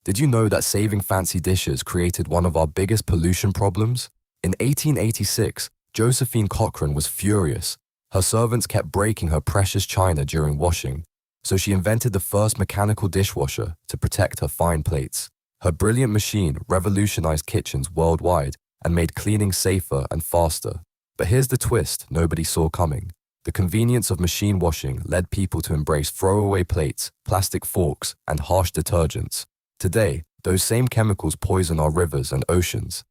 Did you know that saving fancy dishes created one of our biggest pollution problems? In 1886, Josephine Cochrane was furious. Her servants kept breaking her precious china during washing, so she invented the first mechanical dishwasher to protect her fine plates. Her brilliant machine revolutionized kitchens worldwide and made cleaning safer and faster. But here's the twist nobody saw coming. The convenience of machine washing led people to embrace throwaway plates, plastic forks, and harsh detergents. Today, those same chemicals poison our rivers and oceans.